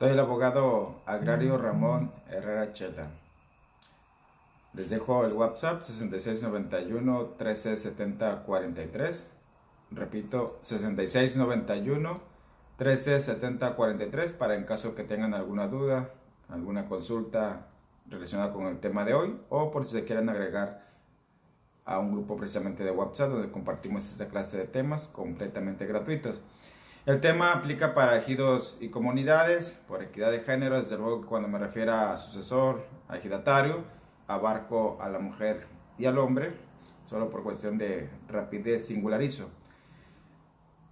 Soy el abogado agrario Ramón Herrera Chela. Les dejo el WhatsApp 6691 137043. Repito, 6691 137043 para en caso que tengan alguna duda, alguna consulta relacionada con el tema de hoy o por si se quieren agregar a un grupo precisamente de WhatsApp donde compartimos esta clase de temas completamente gratuitos. El tema aplica para ejidos y comunidades por equidad de género. Desde luego que cuando me refiero a sucesor, a ejidatario, abarco a la mujer y al hombre, solo por cuestión de rapidez singularizo.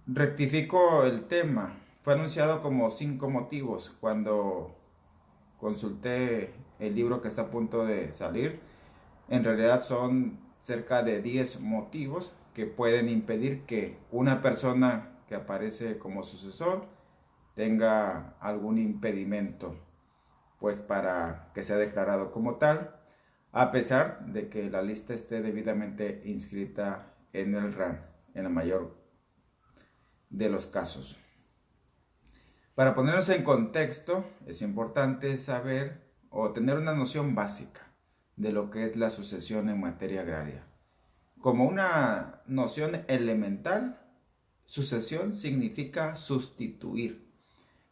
Rectifico el tema. Fue anunciado como 5 motivos cuando consulté el libro que está a punto de salir. En realidad son cerca de 10 motivos que pueden impedir que una persona que aparece como sucesor tenga algún impedimento pues para que sea declarado como tal, a pesar de que la lista esté debidamente inscrita en el RAN en la mayor de los casos. Para ponernos en contexto, es importante saber o tener una noción básica de lo que es la sucesión en materia agraria. Como una noción elemental, sucesión significa sustituir,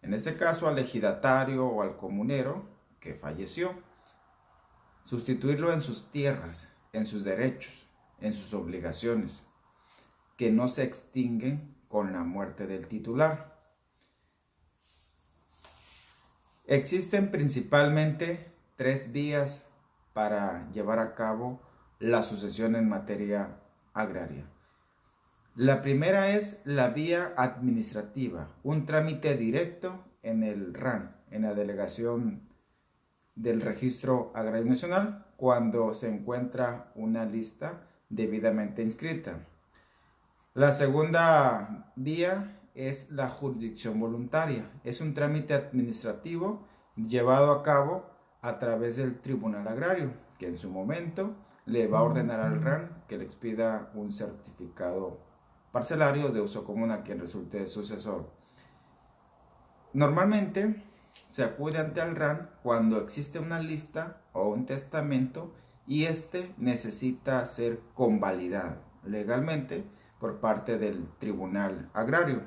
en este caso al ejidatario o al comunero que falleció, sustituirlo en sus tierras, en sus derechos, en sus obligaciones, que no se extinguen con la muerte del titular. Existen principalmente 3 vías para llevar a cabo la sucesión en materia agraria. La primera es la vía administrativa, un trámite directo en el RAN, en la delegación del Registro Agrario Nacional, cuando se encuentra una lista debidamente inscrita. La segunda vía es la jurisdicción voluntaria, es un trámite administrativo llevado a cabo a través del Tribunal Agrario, que en su momento le va a ordenar al RAN que le expida un certificado parcelario de uso común a quien resulte sucesor. Normalmente se acude ante el RAN cuando existe una lista o un testamento y este necesita ser convalidado legalmente por parte del Tribunal Agrario,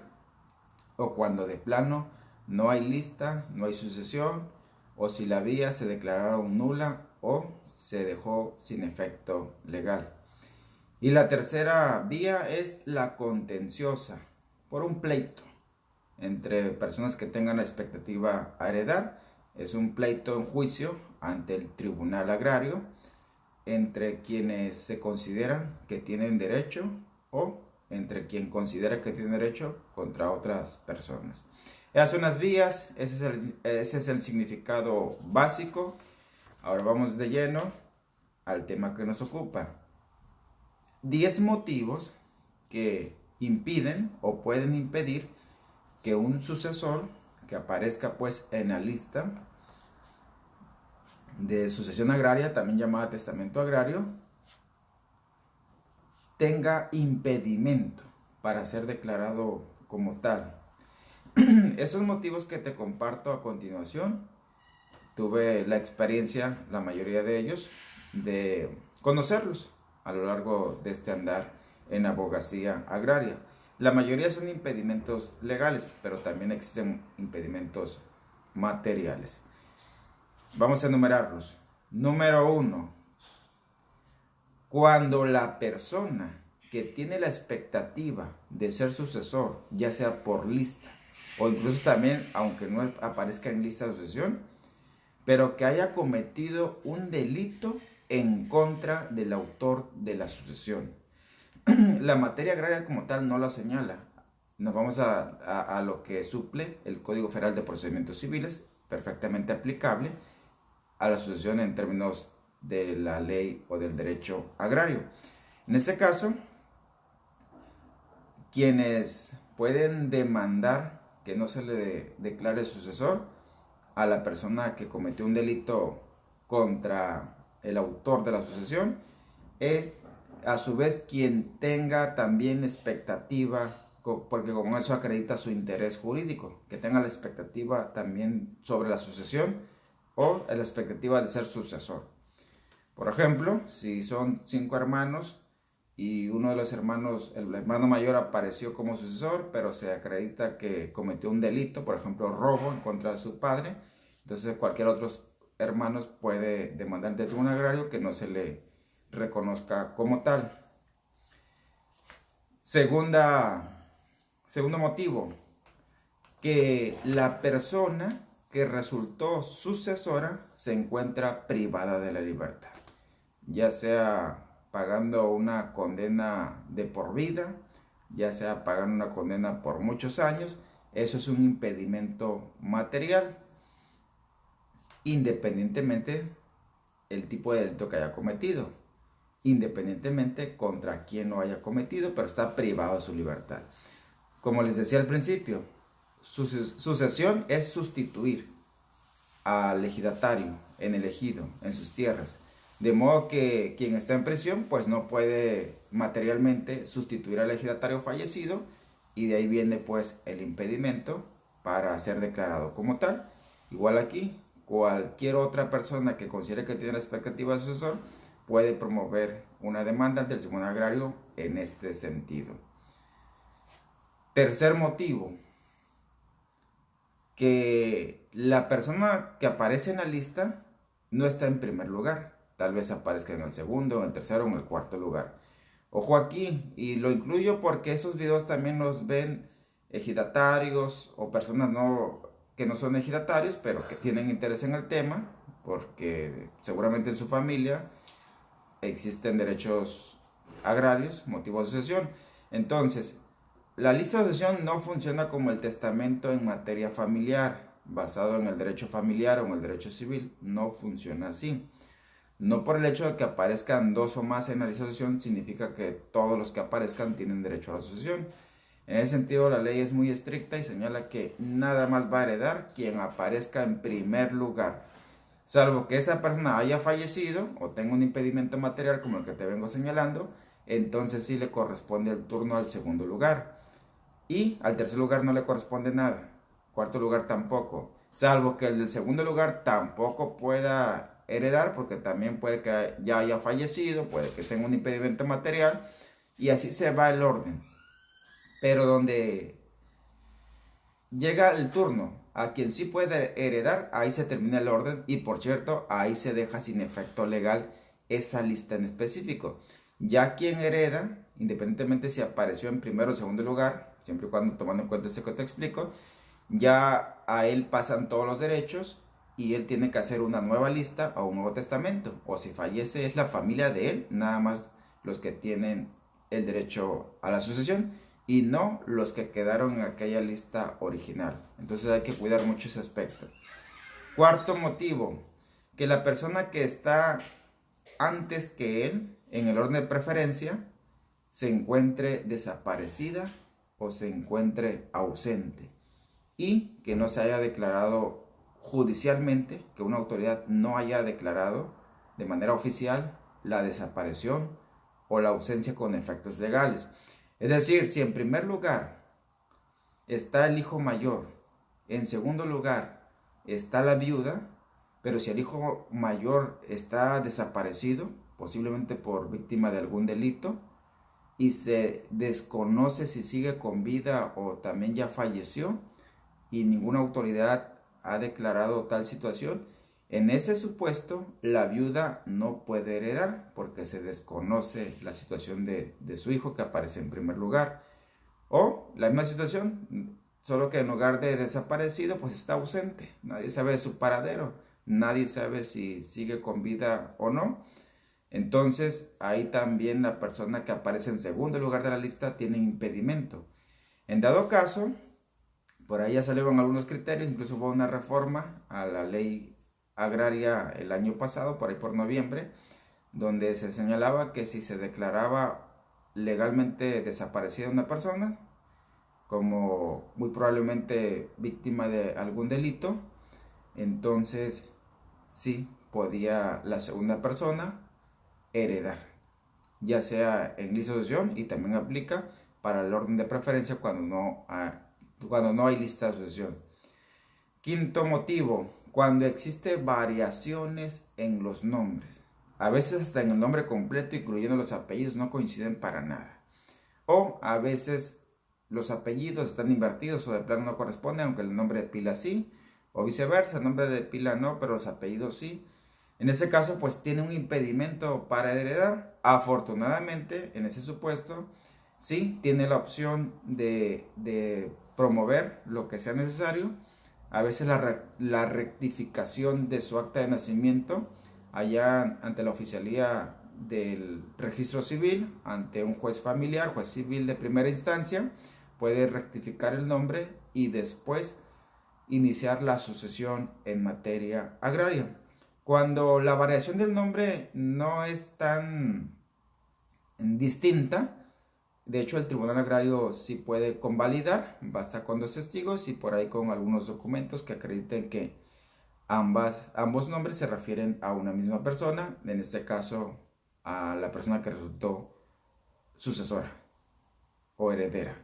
o cuando de plano no hay lista, no hay sucesión, o si la vía se declararon nula o se dejó sin efecto legal. Y la tercera vía es la contenciosa, por un pleito entre personas que tengan la expectativa a heredar. Es un pleito en juicio ante el Tribunal Agrario entre quienes se consideran que tienen derecho o entre quien considera que tiene derecho contra otras personas. Esas son las vías, ese es el significado básico. Ahora vamos de lleno al tema que nos ocupa. 10 motivos que impiden o pueden impedir que un sucesor que aparezca pues en la lista de sucesión agraria, también llamada testamento agrario, tenga impedimento para ser declarado como tal. Esos motivos que te comparto a continuación, tuve la experiencia, la mayoría de ellos, de conocerlos a lo largo de este andar en abogacía agraria. La mayoría son impedimentos legales, pero también existen impedimentos materiales. Vamos a enumerarlos. Número 1. Cuando la persona que tiene la expectativa de ser sucesor, ya sea por lista o incluso también, aunque no aparezca en lista de sucesión, pero que haya cometido un delito en contra del autor de la sucesión. La materia agraria como tal no la señala. Nos vamos a lo que suple el Código Federal de Procedimientos Civiles, perfectamente aplicable a la sucesión en términos de la ley o del derecho agrario. En este caso, quienes pueden demandar que no se le declare sucesor a la persona que cometió un delito contra el autor de la sucesión es a su vez quien tenga también expectativa porque con eso acredita su interés jurídico, que tenga la expectativa también sobre la sucesión o la expectativa de ser sucesor. Por ejemplo, si son 5 hermanos y uno de los hermanos, el hermano mayor, apareció como sucesor, pero se acredita que cometió un delito, por ejemplo, robo en contra de su padre, entonces cualquier otro hermano puede demandar ante el tribunal agrario que no se le reconozca como tal. Segundo motivo, que la persona que resultó sucesora se encuentra privada de la libertad, ya sea pagando una condena de por vida, ya sea pagando una condena por muchos años. Eso es un impedimento material, independientemente el tipo de delito que haya cometido, independientemente contra quién lo haya cometido, pero está privado de su libertad. Como les decía al principio, sucesión es sustituir al ejidatario en el ejido, en sus tierras. De modo que quien está en prisión pues no puede materialmente sustituir al ejidatario fallecido, y de ahí viene pues el impedimento para ser declarado como tal. Igual aquí, cualquier otra persona que considere que tiene la expectativa de sucesor puede promover una demanda ante el Tribunal Agrario en este sentido. Tercer motivo, que la persona que aparece en la lista no está en primer lugar, tal vez aparezca en el segundo, en el tercero o en el cuarto lugar. Ojo aquí, y lo incluyo porque esos videos también los ven ejidatarios o personas que no son ejidatarios, pero que tienen interés en el tema, porque seguramente en su familia existen derechos agrarios, motivo de sucesión. Entonces, la lista de sucesión no funciona como el testamento en materia familiar, basado en el derecho familiar o en el derecho civil. No funciona así. No por el hecho de que aparezcan 2 o más en la lista de sucesión significa que todos los que aparezcan tienen derecho a la sucesión. En ese sentido, la ley es muy estricta y señala que nada más va a heredar quien aparezca en primer lugar, salvo que esa persona haya fallecido o tenga un impedimento material como el que te vengo señalando. Entonces sí le corresponde el turno al segundo lugar. Y al tercer lugar no le corresponde nada. Cuarto lugar tampoco. Salvo que el del segundo lugar tampoco pueda heredar, porque también puede que ya haya fallecido, puede que tenga un impedimento material, y así se va el orden. Pero donde llega el turno a quien sí puede heredar, ahí se termina el orden, y por cierto, ahí se deja sin efecto legal esa lista en específico. Ya quien hereda, independientemente si apareció en primero o segundo lugar, siempre y cuando tomando en cuenta esto que te explico, ya a él pasan todos los derechos y él tiene que hacer una nueva lista o un nuevo testamento. O si fallece es la familia de él, nada más los que tienen el derecho a la sucesión y no los que quedaron en aquella lista original. Entonces hay que cuidar mucho ese aspecto. Cuarto motivo, que la persona que está antes que él en el orden de preferencia se encuentre desaparecida o se encuentre ausente, y que no se haya declarado judicialmente, que una autoridad no haya declarado de manera oficial la desaparición o la ausencia con efectos legales. Es decir, si en primer lugar está el hijo mayor, en segundo lugar está la viuda, pero si el hijo mayor está desaparecido, posiblemente por víctima de algún delito, y se desconoce si sigue con vida o también ya falleció, y ninguna autoridad ha declarado tal situación, en ese supuesto la viuda no puede heredar porque se desconoce la situación de su hijo que aparece en primer lugar. O la misma situación, solo que en lugar de desaparecido pues está ausente, nadie sabe de su paradero, nadie sabe si sigue con vida o no. Entonces ahí también la persona que aparece en segundo lugar de la lista tiene impedimento. En dado caso, por ahí ya salieron algunos criterios, incluso hubo una reforma a la ley agraria el año pasado, por ahí por noviembre, donde se señalaba que si se declaraba legalmente desaparecida una persona, como muy probablemente víctima de algún delito, entonces sí podía la segunda persona heredar, ya sea en lista de sucesión, y también aplica para el orden de preferencia cuando no hay lista de sucesión. Quinto motivo, cuando existe variaciones en los nombres. A veces hasta en el nombre completo, incluyendo los apellidos, no coinciden para nada. O a veces los apellidos están invertidos o de plano no corresponden, aunque el nombre de pila sí. O viceversa, el nombre de pila no, pero los apellidos sí. En ese caso, pues tiene un impedimento para heredar. Afortunadamente, en ese supuesto, sí tiene la opción de promover lo que sea necesario. A veces la rectificación de su acta de nacimiento allá ante la oficialía del registro civil, ante un juez familiar, juez civil de primera instancia, puede rectificar el nombre y después iniciar la sucesión en materia agraria. Cuando la variación del nombre no es tan distinta, de hecho el Tribunal Agrario sí puede convalidar, basta con 2 testigos y por ahí con algunos documentos que acrediten que ambos nombres se refieren a una misma persona, en este caso a la persona que resultó sucesora o heredera.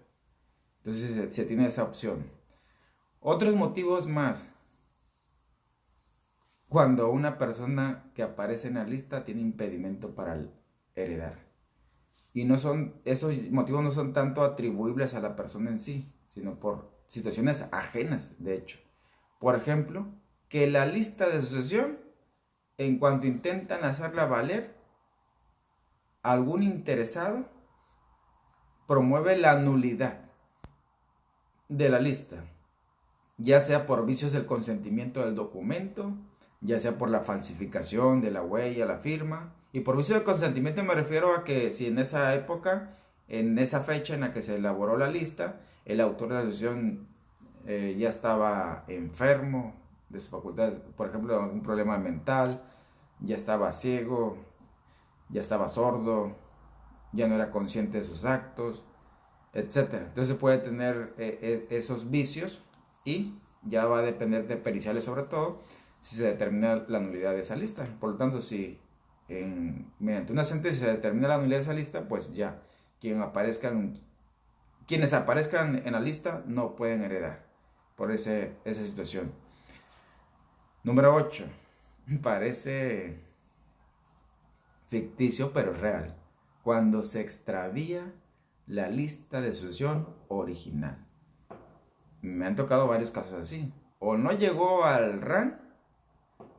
Entonces se tiene esa opción. Otros motivos más. Cuando una persona que aparece en la lista tiene impedimento para heredar. Y esos motivos no son tanto atribuibles a la persona en sí, sino por situaciones ajenas, de hecho. Por ejemplo, que la lista de sucesión, en cuanto intentan hacerla valer, algún interesado promueve la nulidad de la lista, ya sea por vicios del consentimiento del documento, ya sea por la falsificación de la huella, la firma. Y por vicio de consentimiento me refiero a que si en esa época, en esa fecha en la que se elaboró la lista, el autor de la sucesión ya estaba enfermo de sus facultades, por ejemplo, algún problema mental, ya estaba ciego, ya estaba sordo, ya no era consciente de sus actos, etc. Entonces puede tener esos vicios y ya va a depender de periciales sobre todo si se determina la nulidad de esa lista. Por lo tanto, si mediante una sentencia se determina la nulidad de esa lista, pues ya quienes aparezcan en la lista no pueden heredar por esa situación. Número 8. Parece ficticio, pero real. Cuando se extravía la lista de sucesión original. Me han tocado varios casos así. O no llegó al RAN,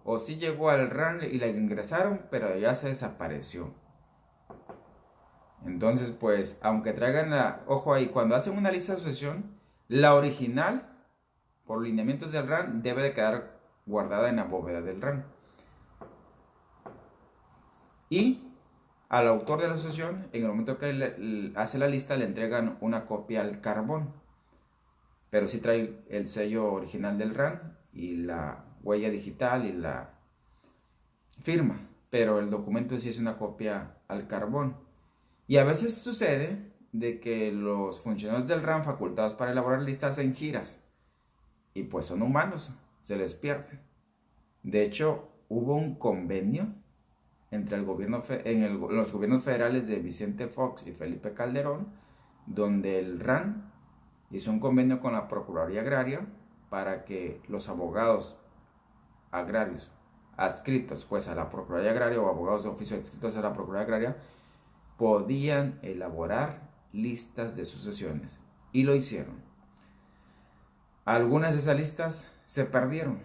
o sí llegó al RAN y la ingresaron, pero ya se desapareció. Entonces, pues, aunque traigan ojo ahí, cuando hacen una lista de sucesión, la original, por lineamientos del RAN, debe de quedar guardada en la bóveda del RAN. Y al autor de la sucesión, en el momento que hace la lista, le entregan una copia al carbón. Pero sí trae el sello original del RAN y la huella digital y la firma. Pero el documento sí es una copia al carbón. Y a veces sucede de que los funcionarios del RAN facultados para elaborar listas hacen giras. Y pues son humanos, se les pierde. De hecho, hubo un convenio entre los gobiernos federales de Vicente Fox y Felipe Calderón, donde el RAN hizo un convenio con la Procuraduría Agraria para que los abogados agrarios adscritos pues a la Procuraduría Agraria o abogados de oficio adscritos a la Procuraduría Agraria podían elaborar listas de sucesiones y lo hicieron. Algunas de esas listas se perdieron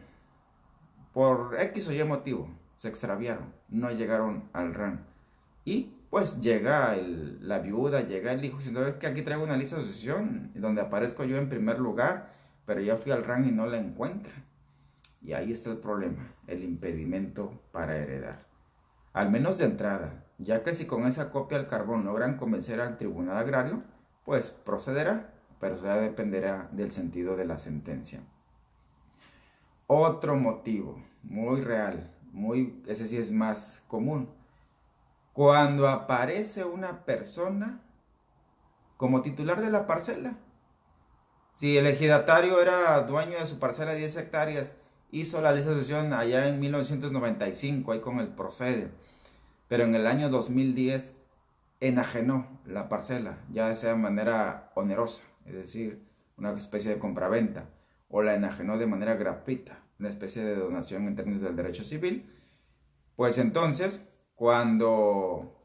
por X o Y motivo, se extraviaron, no llegaron al RAN y pues llega la viuda, llega el hijo, diciendo es que aquí traigo una lista de sucesión donde aparezco yo en primer lugar, pero ya fui al RAN y no la encuentra. Y ahí está el problema, el impedimento para heredar. Al menos de entrada, ya que si con esa copia al carbón logran convencer al Tribunal Agrario, pues procederá, pero eso ya dependerá del sentido de la sentencia. Otro motivo, muy real, ese sí es más común. Cuando aparece una persona como titular de la parcela. Si el ejidatario era dueño de su parcela de 10 hectáreas, hizo la lista de sucesión allá en 1995, ahí con el procede. Pero en el año 2010 enajenó la parcela, ya sea de manera onerosa, es decir, una especie de compraventa, o la enajenó de manera gratuita, una especie de donación en términos del derecho civil, pues entonces, cuando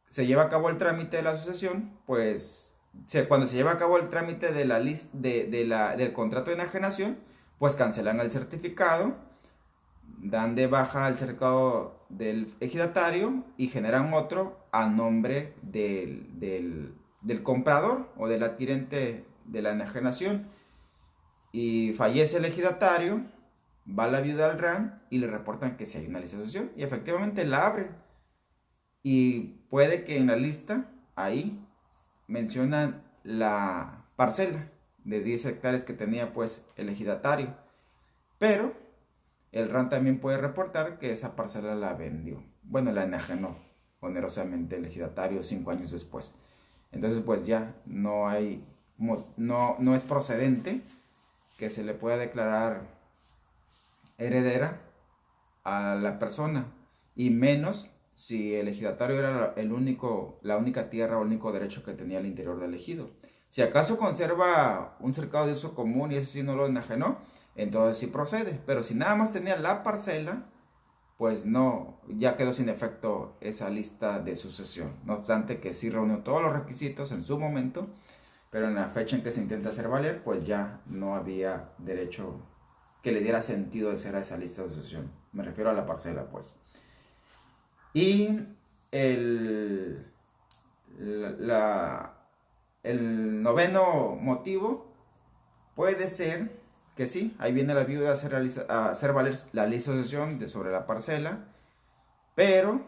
se lleva a cabo el trámite de la sucesión, pues cuando se lleva a cabo el trámite de del contrato de enajenación, pues cancelan el certificado, dan de baja el certificado del ejidatario y generan otro a nombre del comprador o del adquirente de la enajenación. Y fallece el ejidatario, va la viuda al RAN y le reportan que si hay una lista de sucesión y efectivamente la abren. Y puede que en la lista ahí mencionan la parcela de 10 hectáreas que tenía pues el ejidatario, pero el RAN también puede reportar que esa parcela la vendió, bueno, la enajenó onerosamente el ejidatario 5 años después. Entonces pues ya no es procedente que se le pueda declarar heredera a la persona, y menos si el ejidatario era la única tierra o el único derecho que tenía al interior del ejido. Si acaso conserva un cercado de uso común y ese sí no lo enajenó, entonces sí procede. Pero si nada más tenía la parcela, pues no, ya quedó sin efecto esa lista de sucesión. No obstante que sí reunió todos los requisitos en su momento, pero en la fecha en que se intenta hacer valer, pues ya no había derecho que le diera sentido de ser a esa lista de sucesión. Me refiero a la parcela, pues. Y el noveno motivo puede ser que sí, ahí viene la viuda a hacer valer la lista de sucesión sobre la parcela, pero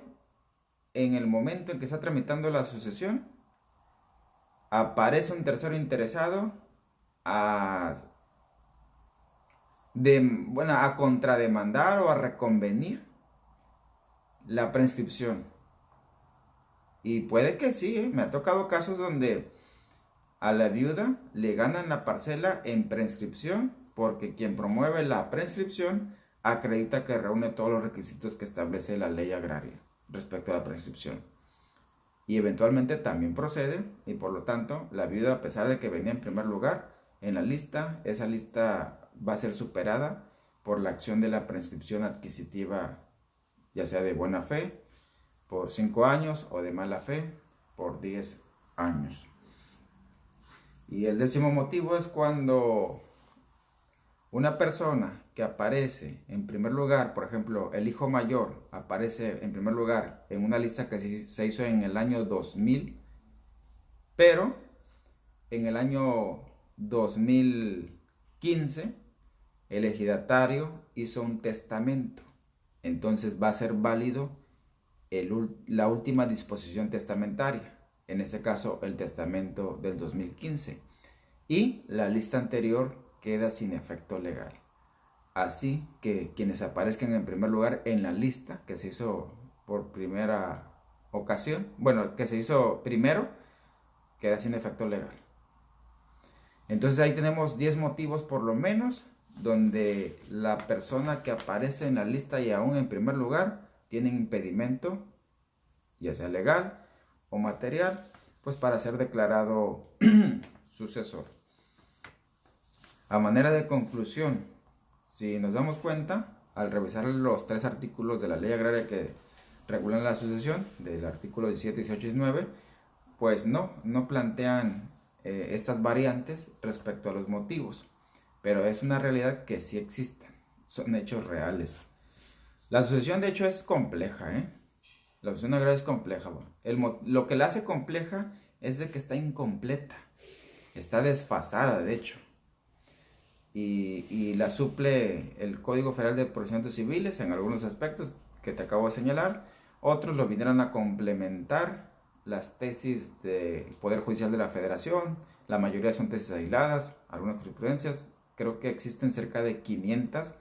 en el momento en que está tramitando la sucesión, aparece un tercero interesado a contrademandar o a reconvenir la prescripción. Y puede que sí, me ha tocado casos donde a la viuda le ganan la parcela en prescripción porque quien promueve la prescripción acredita que reúne todos los requisitos que establece la ley agraria respecto a la prescripción. Y eventualmente también procede, y por lo tanto la viuda, a pesar de que venía en primer lugar en la lista, esa lista va a ser superada por la acción de la prescripción adquisitiva, ya sea de buena fe por 5 años o de mala fe por 10 años. Y el décimo motivo es cuando una persona que aparece en primer lugar, por ejemplo, el hijo mayor aparece en primer lugar en una lista que se hizo en el año 2000, pero en el año 2015 el ejidatario hizo un testamento. Entonces va a ser válido la última disposición testamentaria, en este caso el testamento del 2015, y la lista anterior queda sin efecto legal. Así que quienes aparezcan en primer lugar en la lista que se hizo por primera ocasión, bueno, que se hizo primero, queda sin efecto legal. Entonces ahí tenemos 10 motivos por lo menos donde la persona que aparece en la lista y aún en primer lugar tiene impedimento, ya sea legal o material, pues para ser declarado sucesor. A manera de conclusión, si nos damos cuenta, al revisar los 3 artículos de la ley agraria que regulan la sucesión, del artículo 17, 18 y 19, pues no plantean estas variantes respecto a los motivos, pero es una realidad que sí existen, son hechos reales. La sucesión de hecho es compleja, La sucesión agraria es compleja. Lo que la hace compleja es de que está incompleta, está desfasada de hecho, y la suple el Código Federal de Procedimientos Civiles en algunos aspectos que te acabo de señalar. Otros lo vinieron a complementar las tesis del Poder Judicial de la Federación. La mayoría son tesis aisladas, algunas jurisprudencias. Creo que existen cerca de 500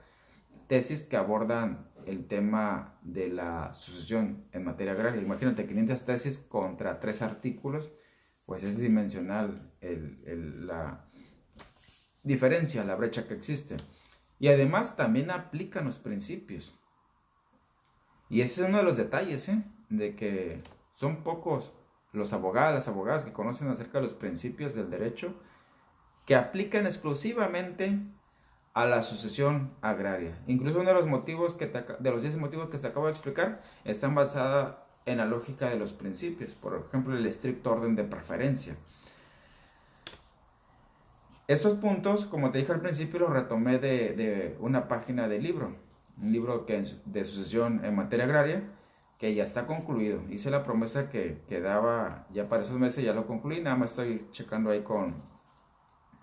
tesis que abordan el tema de la sucesión en materia agraria. Imagínate, 500 tesis contra 3 artículos, pues es dimensional la diferencia, la brecha que existe. Y además también aplican los principios. Y ese es uno de los detalles, de que Son pocos los abogados, las abogadas que conocen acerca de los principios del derecho que aplican exclusivamente a la sucesión agraria. Incluso uno de los motivos de los 10 motivos que te acabo de explicar están basados en la lógica de los principios. Por ejemplo, el estricto orden de preferencia. Estos puntos, como te dije al principio, los retomé de una página de libro. Un libro de sucesión en materia agraria que ya está concluido. Hice la promesa que daba ya para esos meses, ya lo concluí. Nada más estoy checando ahí con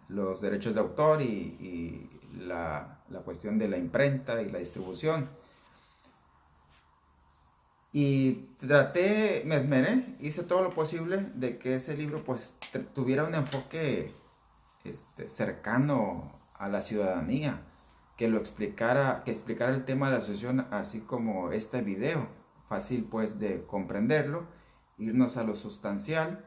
los derechos de autor y la cuestión de la imprenta y la distribución. Y me esmeré, hice todo lo posible de que ese libro pues tuviera un enfoque cercano a la ciudadanía, que explicara el tema de la asociación, así como este video, fácil pues de comprenderlo, irnos a lo sustancial,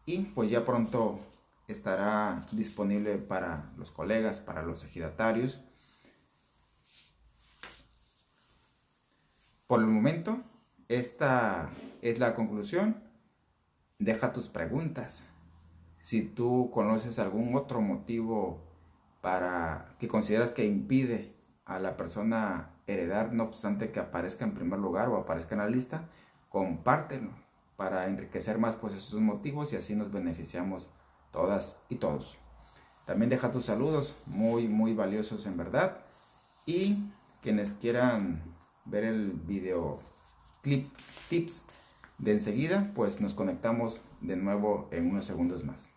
y pues ya pronto estará disponible para los colegas, para los ejidatarios. Por el momento, esta es la conclusión. Deja tus preguntas. Si tú conoces algún otro motivo para que consideras que impide a la persona heredar, no obstante que aparezca en primer lugar o aparezca en la lista, compártelo para enriquecer más pues esos motivos, y así nos beneficiamos todas y todos. También deja tus saludos, muy muy valiosos en verdad, y quienes quieran ver el video tips de enseguida, pues nos conectamos de nuevo en unos segundos más.